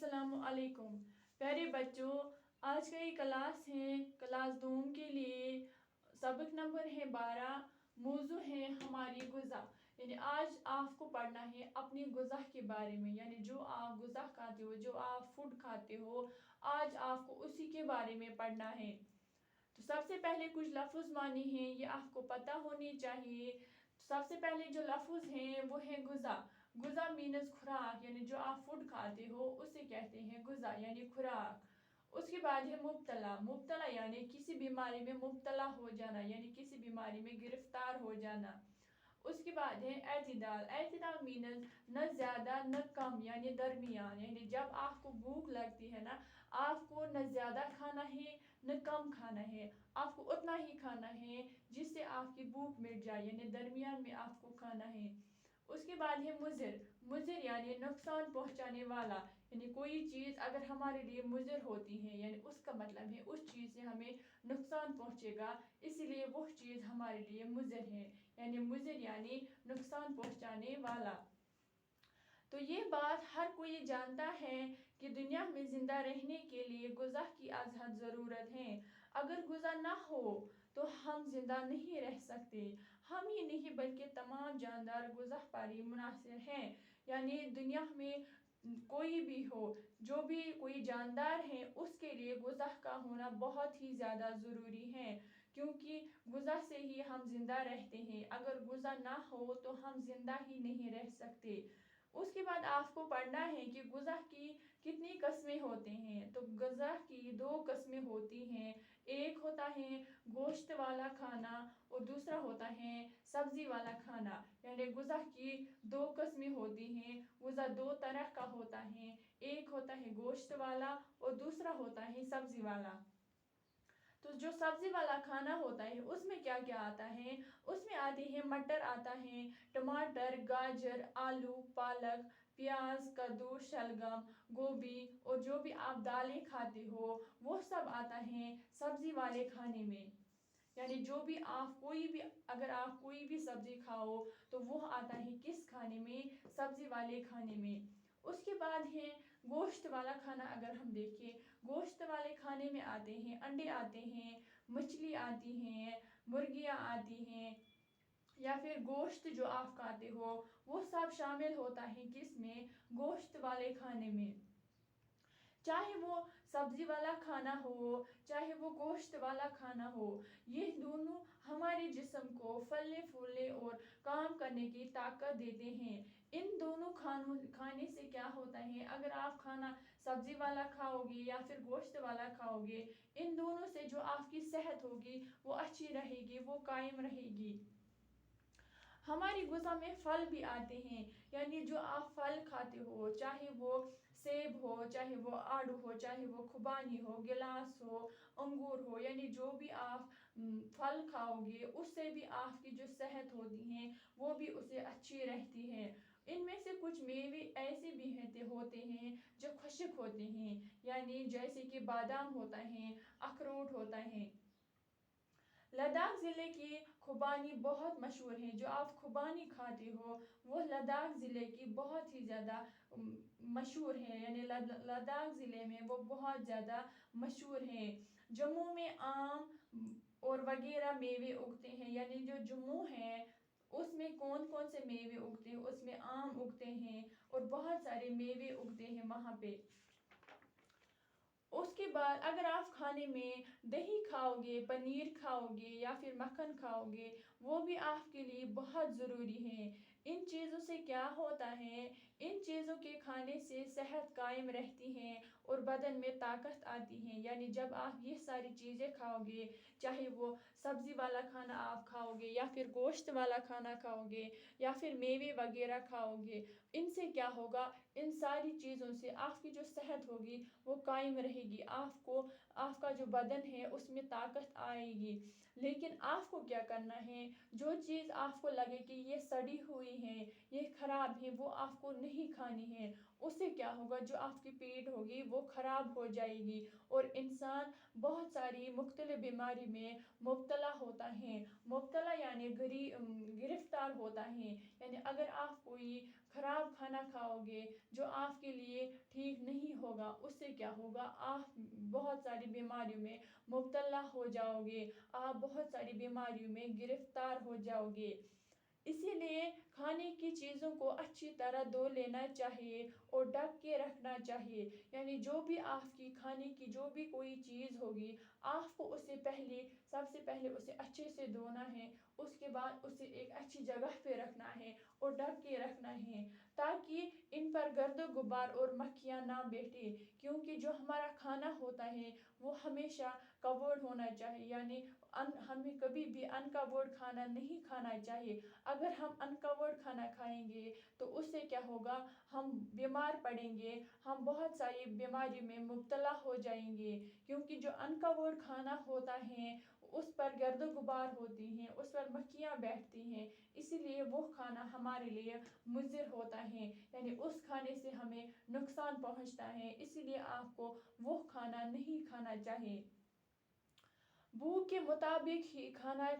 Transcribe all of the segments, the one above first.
अस्सलाम वालेकुम प्यारे बच्चों। आज का ये क्लास है क्लास दूम के लिए। सबक नंबर है 12। मौजू है हमारी गुज़ा। यानी आज आपको पढ़ना है अपनी गुज़ा के बारे में, यानी जो आप गुज़ा खाते हो, जो आप फूड खाते हो, आज आपको उसी के बारे में पढ़ना है। तो सबसे पहले कुछ लफ्ज़ माने हैं, ये आपको पता होने चाहिए। सबसे पहले जो लफ्ज़ हैं वो है गुज़ा। गुज़ा मीनस खुराक, यानी जो आप फूड खाते हो उसे कहते हैं गुज़ा यानी खुराक। उसके बाद है मुब्तला। मुब्तला यानी किसी बीमारी में मुब्तला हो जाना, यानी किसी बीमारी में गिरफ्तार हो जाना। उसके बाद है एतिदाल। एतिदाल मीनस न ज़्यादा न कम, यानी दरमियान। यानी जब आपको भूख लगती है ना, आपको न ज़्यादा खाना है न कम खाना है, आपको उतना ही खाना है जिससे आपकी भूख मिट जाए, यानी दरमियान में आपको खाना है। उसके बाद है मुज़िर। मुज़िर यानी नुकसान पहुंचाने वाला, यानी कोई चीज़ अगर हमारे लिए मुज़िर होती है यानी उसका मतलब है उस चीज़ से हमें नुकसान पहुंचेगा, इसलिए वो चीज़ हमारे लिए मुज़िर है। यानी मुज़िर यानी नुकसान पहुंचाने वाला। तो ये बात हर कोई जानता है कि दुनिया में ज़िंदा रहने के लिए गुज़ा की अज़हद ज़रूरत है। अगर गुज़ा ना हो तो हम ज़िंदा नहीं रह सकते। हम ही नहीं बल्कि तमाम जानदार गुज़ा पर ही मुनहसर हैं। यानी दुनिया में कोई भी हो, जो भी कोई जानदार है, उसके लिए गुज़ा का होना बहुत ही ज़्यादा ज़रूरी है, क्योंकि गुज़ा से ही हम ज़िंदा रहते हैं। अगर गुज़ा ना हो तो हम ज़िंदा ही नहीं रह सकते। उसके बाद आपको पढ़ना है कि गुज़ा की कितनी किस्में होते हैं। तो गुज़ा की 2 किस्में होती हैं। एक होता है गोश्त वाला खाना और दूसरा होता है सब्ज़ी वाला खाना। यानी गुज़ा की 2 किस्में होती हैं। गुज़ा 2 तरह का होता है, एक होता है गोश्त वाला और दूसरा होता है सब्ज़ी वाला। तो जो सब्ज़ी वाला खाना होता है उसमें क्या क्या आता है? उसमें आते हैं मटर आता है, टमाटर, गाजर, आलू, पालक, प्याज, कद्दू, शलगम, गोभी और जो भी आप दालें खाते हो वो सब आता है सब्ज़ी वाले खाने में। यानी जो भी आप अगर आप कोई भी सब्ज़ी खाओ तो वो आता है किस खाने में? सब्ज़ी वाले खाने में। उसके बाद है गोश्त वाला खाना। अगर हम देखें, गोश्त वाले खाने में आते हैं अंडे आते हैं, मछली आती हैं, मुर्गियाँ आती हैं, या फिर गोश्त जो आप खाते हो वो सब शामिल होता है किसमें? गोश्त वाले खाने में। चाहे वो सब्ज़ी वाला खाना हो, चाहे वो गोश्त वाला खाना हो, ये दोनों हमारे जिस्म को फलने फूलने और काम करने की ताकत देते हैं। इन दोनों खाने से क्या होता है, अगर आप खाना सब्ज़ी वाला खाओगे या फिर गोश्त वाला खाओगे, इन दोनों से जो आपकी सेहत होगी वो अच्छी रहेगी, वो कायम रहेगी। हमारी गुज़ा में फल भी आते हैं। यानी जो आप फल खाते हो, चाहे वो सेब हो, चाहे वो आड़ू हो, चाहे वो खुबानी हो, गिलास हो, अंगूर हो, यानी जो भी आप फल खाओगे उससे भी आपकी जो सेहत होती है वो भी उससे अच्छी रहती है। इनमें से कुछ मेवे ऐसे भी होते हैं जो खुश्क होते हैं, यानी जैसे कि बादाम होता है, अखरोट होता है। लद्दाख ज़िले की खुबानी बहुत मशहूर है। जो आप खुबानी खाते हो वो लद्दाख ज़िले की बहुत ही ज़्यादा मशहूर है, यानी लद्दाख ज़िले में वो बहुत ज़्यादा मशहूर है। जम्मू में आम और वगैरह मेवे उगते हैं। यानी जो जम्मू है उसमें कौन कौन से मेवे उगते हैं? उसमें आम उगते हैं और बहुत सारे मेवे उगते हैं वहाँ पे। उसके बाद अगर आप खाने में दही खाओगे, पनीर खाओगे या फिर मक्खन खाओगे, वो भी आपके लिए बहुत ज़रूरी है। इन चीज़ों से क्या होता है, इन चीज़ों के खाने से सेहत कायम रहती है और बदन में ताकत आती है। यानी जब आप ये सारी चीज़ें खाओगे, चाहे वो सब्ज़ी वाला खाना आप खाओगे या फिर गोश्त वाला खाना खाओगे या फिर मेवे वगैरह खाओगे, इनसे क्या होगा, इन सारी चीज़ों से आपकी जो सेहत होगी वो कायम रहेगी। आपका जो बदन है उसमें ताकत आएगी। लेकिन आपको क्या करना है, जो चीज़ आपको लगे कि ये सड़ी हुई है, ये ख़राब है, वो आपको नहीं खानी है। उससे क्या होगा, जो आपकी पेट होगी वो ख़राब हो जाएगी और इंसान बहुत सारी मुख्तलिफ बीमारी में मुब्तला होता है। मुब्तला यानी गिरफ्तार होता है। यानी अगर आप कोई ख़राब खाना खाओगे जो आपके लिए ठीक नहीं होगा, उससे क्या होगा, आप बहुत सारी बीमारियों में मुब्तला हो जाओगे, आप बहुत सारी बीमारियों में गिरफ्तार हो जाओगे। इसीलिए खाने की चीज़ों को अच्छी तरह धो लेना चाहिए और ढक के रखना चाहिए। यानी जो भी आपकी खाने की जो भी कोई चीज़ होगी, आपको उसे सबसे पहले उसे अच्छे से धोना है, उसके बाद उसे एक अच्छी जगह पे रखना है और ढक के रखना है, ताकि इन पर गर्द गुबार और मक्खियाँ ना बैठे। क्योंकि जो हमारा खाना होता है वो हमेशा कवर्ड होना चाहिए, यानी हमें कभी भी अनकवर्ड खाना नहीं खाना चाहिए। अगर हम अनकवर्ड खाना खाएंगे तो उससे क्या होगा, हम बीमार पड़ेंगे, हम बहुत सारी बीमारी में मुब्तला हो जाएंगे। क्योंकि जो अनकवर्ड खाना होता है उस पर गर्द गुबार होती हैं, उस पर मक्खियाँ बैठती हैं, इसीलिए वो खाना हमारे लिए मुज़िर होता है, यानी उस खाने से हमें नुकसान पहुंचता है। इसीलिए आपको वो खाना नहीं खाना चाहिए। भूख के मुताबिक ही खाना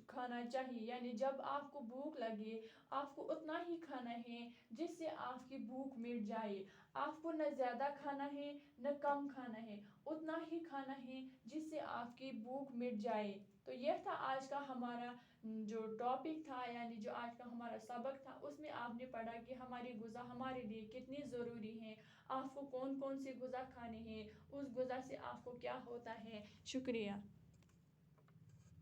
खाना चाहिए, यानी जब आपको भूख लगे आपको उतना ही खाना है जिससे आपकी भूख मिट जाए। आपको न ज़्यादा खाना है न कम खाना है, उतना ही खाना है जिससे आपकी भूख मिट जाए। तो यह था आज का हमारा जो टॉपिक था, यानी जो आज का हमारा सबक था, उसमें आपने पढ़ा कि हमारी ग़िज़ा हमारे लिए कितनी ज़रूरी है, आपको कौन कौन सी ग़िज़ा खानी है, उस ग़िज़ा से आपको क्या होता है। शुक्रिया।